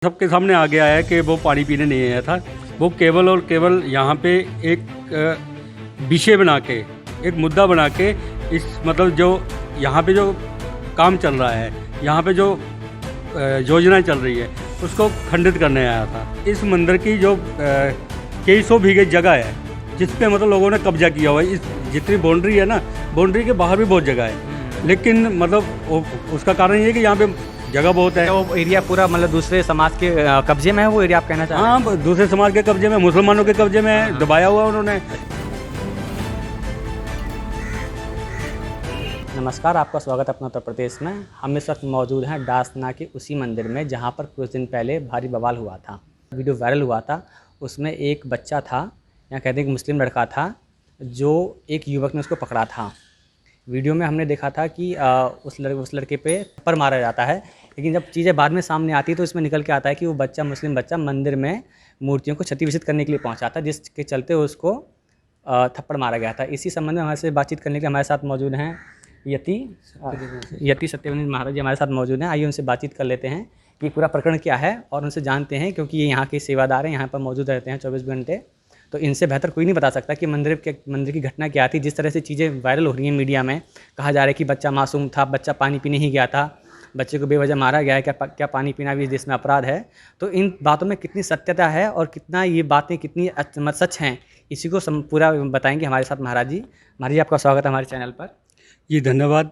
सबके सामने आ गया है कि वो पानी पीने नहीं आया था। वो केवल और केवल यहाँ पे एक विषय बना के, एक मुद्दा बना के, इस मतलब जो यहाँ पे जो काम चल रहा है, यहाँ पे जो योजनाएं चल रही है, उसको खंडित करने आया था। इस मंदिर की जो कई सौ बीघे जगह है जिस पे मतलब लोगों ने कब्जा किया हुआ है। इस जितनी बाउंड्री है ना, बाउंड्री के बाहर भी बहुत जगह है, लेकिन मतलब उसका कारण ये है कि यहाँ पे जगह बहुत है। वो एरिया पूरा मतलब दूसरे समाज के कब्जे में है, वो एरिया आप कहना चाह रहे हैं? हाँ, दूसरे समाज के कब्जे में, मुसलमानों के कब्जे में है, दबाया हुआ उन्होंने। नमस्कार, आपका स्वागत है अपना उत्तर प्रदेश में। हम इस वक्त मौजूद हैं डासना के उसी मंदिर में जहां पर कुछ दिन पहले भारी बवाल हुआ था। वीडियो वायरल हुआ था, उसमें एक बच्चा था, या कहते हैं कि मुस्लिम लड़का था, जो एक युवक ने उसको पकड़ा था। वीडियो में हमने देखा था कि उस लड़के पे थप्पड़ मारा जाता है, लेकिन जब चीज़ें बाद में सामने आती तो इसमें निकल के आता है कि वो बच्चा, मुस्लिम बच्चा, मंदिर में मूर्तियों को क्षति विक्षत करने के लिए पहुंचा था, जिसके चलते उसको थप्पड़ मारा गया था। इसी संबंध में हमारे से बातचीत करने के लिए हमारे साथ मौजूद हैं यति सत्यवंत महाराज जी हमारे साथ मौजूद हैं। आइए उनसे बातचीत कर लेते हैं कि पूरा प्रकरण क्या है और उनसे जानते हैं, क्योंकि ये यहाँ के सेवादार हैं, यहाँ पर मौजूद रहते हैं 24 घंटे। तो इनसे बेहतर कोई नहीं बता सकता कि मंदिर की घटना क्या थी। जिस तरह से चीज़ें वायरल हो रही हैं मीडिया में, कहा जा रहा है कि बच्चा मासूम था, बच्चा पानी पीने ही गया था, बच्चे को बेवजह मारा गया है, क्या पानी पीना भी इस देश में अपराध है। तो इन बातों में कितनी सत्यता है और कितना ये बातें कितनी सच हैं, इसी को पूरा बताएंगे हमारे साथ महाराज जी। महाराज जी, आपका स्वागत है हमारे चैनल पर। जी धन्यवाद।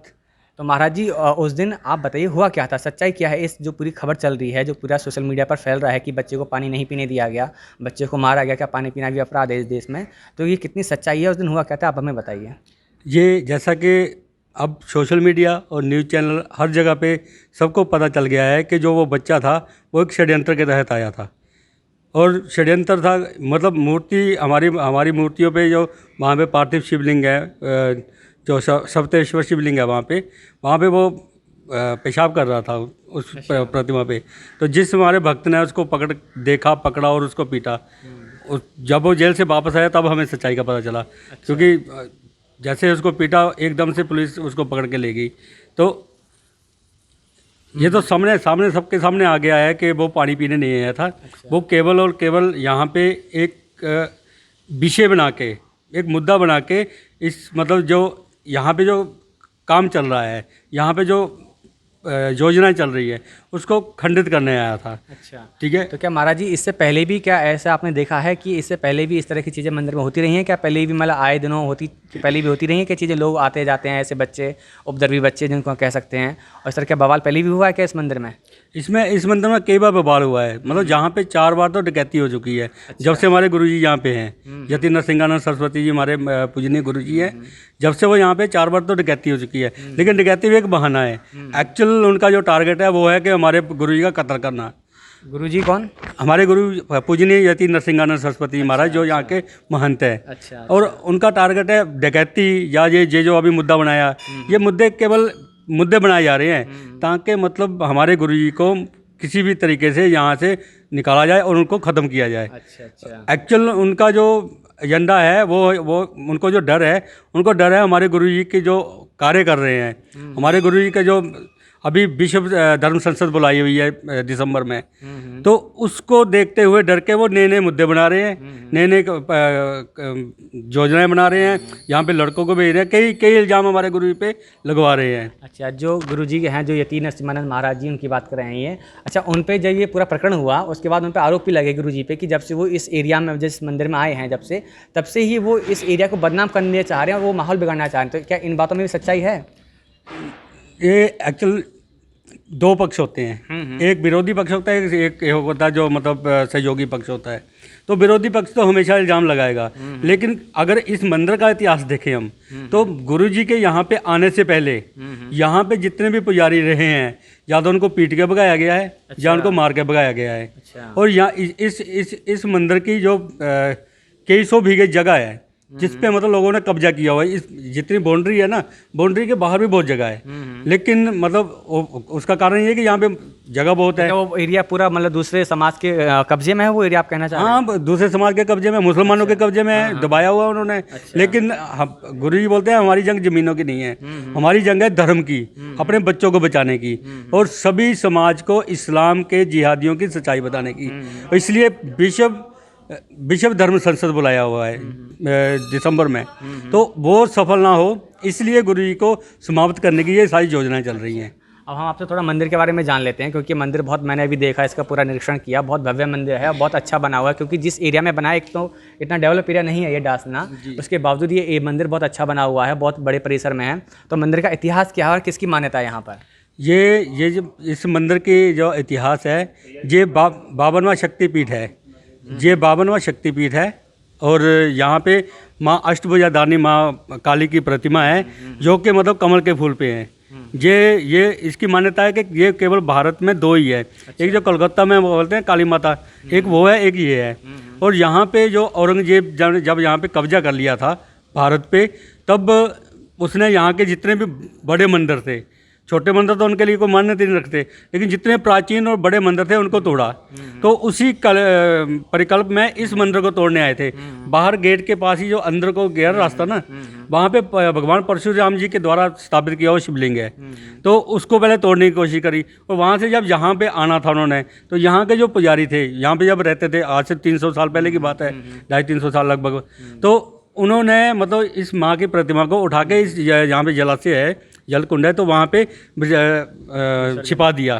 तो महाराज जी, उस दिन आप बताइए हुआ क्या था, सच्चाई क्या है इस जो पूरी खबर चल रही है, जो पूरा सोशल मीडिया पर फैल रहा है कि बच्चे को पानी नहीं पीने दिया गया, बच्चे को मारा गया, क्या पानी पीना भी अपराध है इस देश में। तो ये कितनी सच्चाई है, उस दिन हुआ क्या था, आप हमें बताइए। ये जैसा कि अब सोशल मीडिया और न्यूज़ चैनल हर जगह पे सबको पता चल गया है कि जो वो बच्चा था वो एक षड्यंत्र के तहत आया था। और षड्यंत्र था मतलब मूर्ति, हमारी मूर्तियों पे जो वहाँ पे पार्थिव शिवलिंग है, जो सप्तेश्वर शिवलिंग है, वहाँ पे वो पेशाब कर रहा था उस प्रतिमा पे। तो जिस हमारे भक्त ने उसको पकड़ा और उसको पीटा, जब वो जेल से वापस आया तब हमें सच्चाई का पता चला। अच्छा। क्योंकि जैसे उसको पीटा, एकदम से पुलिस उसको पकड़ के ले गई। तो ये तो सामने सबके सामने आ गया है कि वो पानी पीने नहीं आया था। अच्छा। वो केवल और केवल यहाँ पे एक विषय बना के, एक मुद्दा बना के, इस मतलब जो यहाँ पे जो काम चल रहा है, यहाँ पे जो योजनाएं चल रही है, उसको खंडित करने आया था। अच्छा, ठीक है। तो क्या महाराज जी इससे पहले भी क्या ऐसा आपने देखा है कि इससे पहले भी इस तरह की चीज़ें मंदिर में होती रही हैं? क्या पहले भी मतलब आए दिनों पहले भी होती रही हैं? क्या चीज़ें लोग आते जाते हैं, ऐसे बच्चे, उपद्रवी बच्चे जिनको कह सकते हैं, और इस तरह का बवाल पहले भी हुआ है क्या इस मंदिर में? इस मंदिर में कई बार बवाल हुआ है। मतलब जहाँ पे 4 बार तो डकैती हो चुकी है। अच्छा। जब से हमारे गुरुजी यहाँ पे हैं, यति नरसिंहानंद सरस्वती जी हमारे पूजनीय गुरुजी हैं, जब से वो यहाँ पे 4 बार तो डकैती हो चुकी है। लेकिन डकैती भी एक बहाना है। एक्चुअल उनका जो टारगेट है वो है कि हमारे गुरुजी का कत्ल करना। गुरुजी कौन? हमारे गुरु पूजनीय यति नरसिंहानंद सरस्वती महाराज, जो यहाँ के महंत है। अच्छा। और उनका टारगेट है डकैती, या ये जो अभी मुद्दा बनाया, ये मुद्दे केवल मुद्दे बनाए जा रहे हैं ताकि मतलब हमारे गुरुजी को किसी भी तरीके से यहाँ से निकाला जाए और उनको ख़त्म किया जाए। अच्छा। एक्चुअल उनका जो एजेंडा है वो उनको जो डर है हमारे गुरुजी के जो कार्य कर रहे हैं। हमारे गुरुजी के जो अभी विश्व धर्म संसद बुलाई हुई है दिसंबर में, तो उसको देखते हुए डर के वो नए नए मुद्दे बना रहे हैं, नए योजनाएं बना रहे हैं, यहाँ पे लड़कों को भेज रहे हैं, कई इल्ज़ाम हमारे गुरु जी पे लगवा रहे हैं। अच्छा, जो गुरुजी के हैं, जो यति नरसिंहानंद महाराज जी, उनकी बात कर रहे हैं ये। अच्छा, उन पे जब ये पूरा प्रकरण हुआ, उसके बाद उन पे आरोप भी लगे गुरुजी पे कि जब से वो इस एरिया में, जिस मंदिर में आए हैं, तब से ही वो इस एरिया को बदनाम करने चाह रहे हैं, वो माहौल बिगाड़ना चाह रहे हैं। तो क्या इन बातों में भी सच्चाई है? ये एक्चुअल 2 पक्ष होते हैं। एक विरोधी पक्ष होता है, एक होता है जो मतलब सहयोगी पक्ष होता है। तो विरोधी पक्ष तो हमेशा इल्ज़ाम लगाएगा। लेकिन अगर इस मंदिर का इतिहास देखें हम, तो गुरुजी के यहाँ पे आने से पहले यहाँ पे जितने भी पुजारी रहे हैं, या तो उनको पीट के भगाया गया है। अच्छा। या उनको मार के भगाया गया है। अच्छा। और यहाँ इस मंदिर की जो कई सौ बीघे जगह है, जिस पे मतलब लोगों ने कब्जा किया हुआ है। इस जितनी बाउंड्री है ना, बाउंड्री के बाहर भी बहुत जगह है, लेकिन मतलब उसका कारण ये है कि यहाँ पे जगह बहुत है। वो एरिया पूरा मतलब दूसरे समाज के कब्जे में है, वो एरिया आप कहना चाह रहे हैं? हाँ, दूसरे समाज के कब्जे में, मुसलमानों के कब्जे में है, दबाया हुआ उन्होंने। लेकिन गुरु जी बोलते हैं हमारी जंग जमीनों की नहीं है, हमारी जंग है धर्म की, अपने बच्चों को बचाने की और सभी समाज को इस्लाम के जिहादियों की सच्चाई बताने की। इसलिए विश्व धर्म संसद बुलाया हुआ है दिसंबर में, तो वो सफल ना हो इसलिए गुरु जी को समाप्त करने की ये सारी योजनाएं चल रही हैं। अब हम आपसे थोड़ा मंदिर के बारे में जान लेते हैं, क्योंकि मंदिर बहुत, मैंने अभी देखा, इसका पूरा निरीक्षण किया, बहुत भव्य मंदिर है और बहुत अच्छा बना हुआ है। क्योंकि जिस एरिया में बना है, एक तो इतना डेवलप एरिया नहीं है ये डासना, उसके बावजूद ये मंदिर बहुत अच्छा बना हुआ है, बहुत बड़े परिसर में है। तो मंदिर का इतिहास क्या है और किसकी मान्यता है यहाँ पर? ये जो इस मंदिर की जो इतिहास है, ये 52वां शक्तिपीठ है, ये 52वां शक्तिपीठ है। और यहाँ पे माँ अष्टभुजाधारिणी माँ काली की प्रतिमा है, जो कि मतलब कमल के फूल पे है। ये इसकी मान्यता है कि ये केवल भारत में दो ही है। एक जो कलकत्ता में बोलते हैं काली माता, एक वो है, एक ये है। और यहाँ पे जो औरंगजेब जब यहाँ पे कब्जा कर लिया था भारत पे, तब उसने यहाँ के जितने भी बड़े मंदिर थे, छोटे मंदिर तो उनके लिए कोई मान्यता नहीं रखते, लेकिन जितने प्राचीन और बड़े मंदिर थे उनको तोड़ा। तो उसी परिकल्प में इस मंदिर को तोड़ने आए थे। बाहर गेट के पास ही जो अंदर को गया रास्ता ना, वहाँ पे भगवान परशुराम जी के द्वारा स्थापित किया हुआ शिवलिंग है, तो उसको पहले तोड़ने की कोशिश करी। और वहाँ से जब यहाँ पे आना था उन्होंने, तो यहाँ के जो पुजारी थे, यहाँ पे जब रहते थे, आज से 300 साल पहले की बात है, 250-300 साल लगभग, तो उन्होंने मतलब इस माँ की प्रतिमा को उठा के इस यहाँ पे जलाशय है, जल कुंड है, तो वहाँ पे छिपा दिया।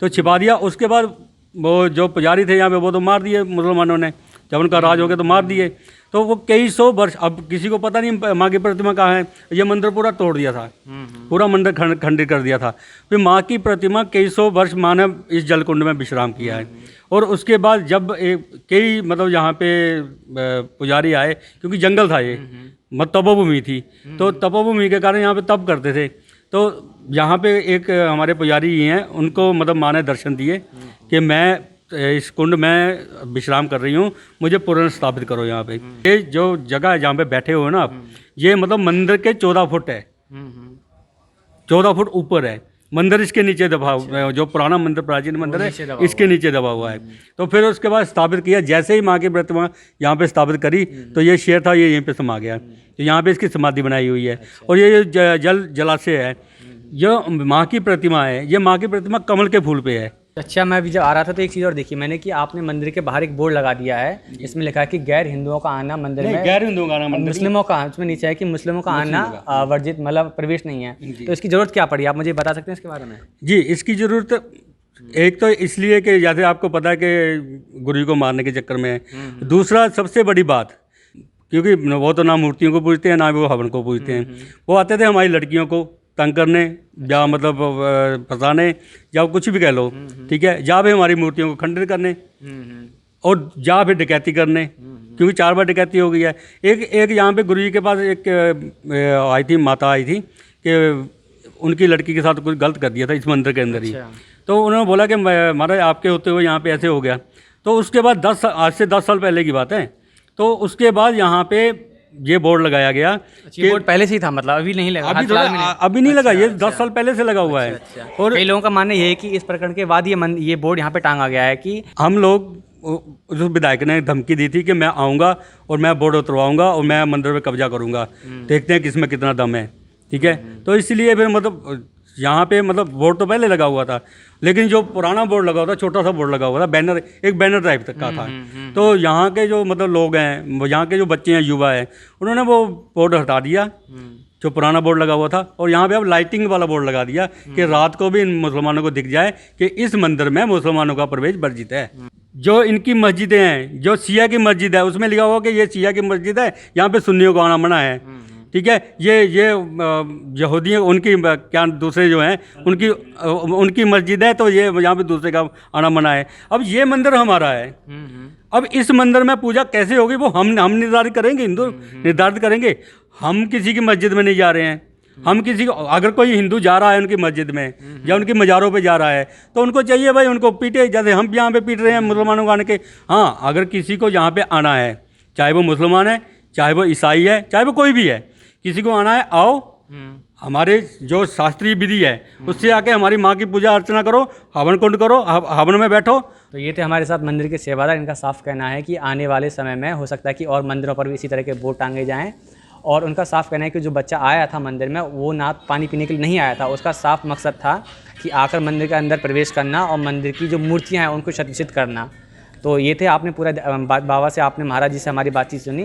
तो छिपा दिया, उसके बाद वो जो पुजारी थे यहाँ पे वो तो मार दिए मुसलमानों ने, जब उनका राज हो गया तो मार दिए। तो वो कई सौ वर्ष, अब किसी को पता नहीं माँ की प्रतिमा कहाँ है, ये मंदिर पूरा तोड़ दिया था, पूरा मंदिर खंडित कर दिया था। फिर माँ की प्रतिमा कई सौ वर्ष माँ ने इस जलकुंड में विश्राम किया है। और उसके बाद जब कई मतलब यहाँ पे पुजारी आए, क्योंकि जंगल था ये, तपोभूमि थी, तो तपोभूमि के कारण यहाँ पे तप करते थे। तो यहाँ पे एक हमारे पुजारी ही हैं, उनको मतलब माँ ने दर्शन दिए कि मैं इस कुंड में विश्राम कर रही हूँ, मुझे पुनर्स्थापित करो यहाँ पे। ये जो जगह है जहाँ पे बैठे हुए ना आप, ये मतलब मंदिर के 14 फुट है, 14 फुट ऊपर है मंदिर, इसके नीचे दबा हुआ, जो पुराना मंदिर प्राचीन मंदिर है इसके नीचे दबा हुआ है। तो फिर उसके बाद स्थापित किया, जैसे ही माँ की प्रतिमा यहाँ पे स्थापित करी, तो ये शेर था, ये यहीं पे समा गया। तो यहाँ पे इसकी समाधि बनाई हुई है। और ये जलाशय है, जो माँ की प्रतिमा है, ये माँ की प्रतिमा कमल के फूल पे है। अच्छा, मैं अभी जब आ रहा था तो एक चीज़ और देखी मैंने कि आपने मंदिर के बाहर एक बोर्ड लगा दिया है, इसमें लिखा है कि गैर हिंदुओं का आना मंदिर में, गैर हिंदुओं का आना मंदिर, मुस्लिमों का, इसमें नीचे है कि मुस्लिमों का आना वर्जित, मतलब प्रवेश नहीं है। तो इसकी ज़रूरत क्या पड़ी, आप मुझे बता सकते हैं इसके बारे में? जी, इसकी ज़रूरत एक तो इसलिए कि जैसे आपको पता है कि गुरु को मारने के चक्कर में है। दूसरा सबसे बड़ी बात, क्योंकि वो तो ना मूर्तियों को पूजते हैं ना वो हवन को पूजते हैं, वो आते थे हमारी लड़कियों को तंग करने, या मतलब फंसाने, या कुछ भी कह लो, ठीक है, या भी हमारी मूर्तियों को खंडित करने, और या फिर डकैती करने, क्योंकि 4 बार डकैती हो गई है। एक यहाँ पे गुरु जी के पास एक आई थी, माता आई थी कि उनकी लड़की के साथ कुछ गलत कर दिया था इस मंदिर के अंदर ही। तो उन्होंने बोला कि महाराज आपके होते हुए यहाँ पे ऐसे हो गया। तो उसके बाद आज से 10 साल पहले की बात है, तो उसके बाद यहाँ पे ये बोर्ड लगाया गया। ये बोर्ड पहले से ही था, मतलब अभी नहीं लगा? अभी नहीं लगा, ये 10 साल पहले से लगा हुआ है। और कई लोगों का मानना ये है कि इस प्रकरण के बाद ये बोर्ड यहाँ पे टांगा गया है कि हम लोग, उस विधायक ने धमकी दी थी कि मैं आऊँगा और मैं बोर्ड उतरवाऊँगा और मैं मंदिर पे कब्जा करूँगा, देखते हैं किसमें कितना दम है, ठीक है। तो इसलिए फिर मतलब यहाँ पे मतलब बोर्ड तो पहले लगा हुआ था, लेकिन जो पुराना बोर्ड लगा हुआ था, छोटा सा बोर्ड लगा हुआ था, बैनर, एक बैनर टाइप तक का था। तो यहाँ के जो मतलब लोग हैं, यहाँ के जो बच्चे हैं, युवा हैं, उन्होंने वो बोर्ड हटा दिया जो पुराना बोर्ड लगा हुआ था, और यहाँ पे अब लाइटिंग वाला बोर्ड लगा दिया कि रात को भी इन मुसलमानों को दिख जाए कि इस मंदिर में मुसलमानों का प्रवेश वर्जित है। जो इनकी मस्जिदें हैं, जो शिया की मस्जिद है, उसमें लिखा हुआ कि ये शिया की मस्जिद है, यहाँ पे सुन्नियों को आना मना है, ठीक है। ये यहूदी उनकी क्या दूसरे जो हैं उनकी मस्जिद है, तो ये यहाँ पे दूसरे का आना मना है। अब ये मंदिर हमारा है, अब इस मंदिर में पूजा कैसे होगी वो हम निर्धारित करेंगे, हिंदू निर्धारित करेंगे। हम किसी की मस्जिद में नहीं जा रहे हैं, हम किसी को, अगर कोई हिंदू जा रहा है उनकी मस्जिद में या उनकी मज़ारों पे जा रहा है, तो उनको चाहिए भाई उनको पीटे, जैसे हम यहाँ पे पीट रहे हैं मुसलमानों को आने के। हाँ, अगर किसी को यहाँ पे आना है, चाहे वो मुसलमान है चाहे वो ईसाई है, चाहे वो कोई भी है, किसी को आना है आओ, हमारे जो शास्त्रीय विधि है उससे आके हमारी माँ की पूजा अर्चना करो, हवन कुंड करो, हवन में बैठो। तो ये थे हमारे साथ मंदिर के सेवादार। इनका साफ कहना है कि आने वाले समय में हो सकता है कि और मंदिरों पर भी इसी तरह के बोर्ड टांगे जाएं। और उनका साफ कहना है कि जो बच्चा आया था मंदिर में वो ना पानी पीने के लिए नहीं आया था, उसका साफ मकसद था कि आकर मंदिर के अंदर प्रवेश करना और मंदिर की जो मूर्तियाँ हैं उनको क्षतिचित करना। तो ये थे, आपने पूरा बाबा से, आपने महाराज जी से हमारी बातचीत सुनी।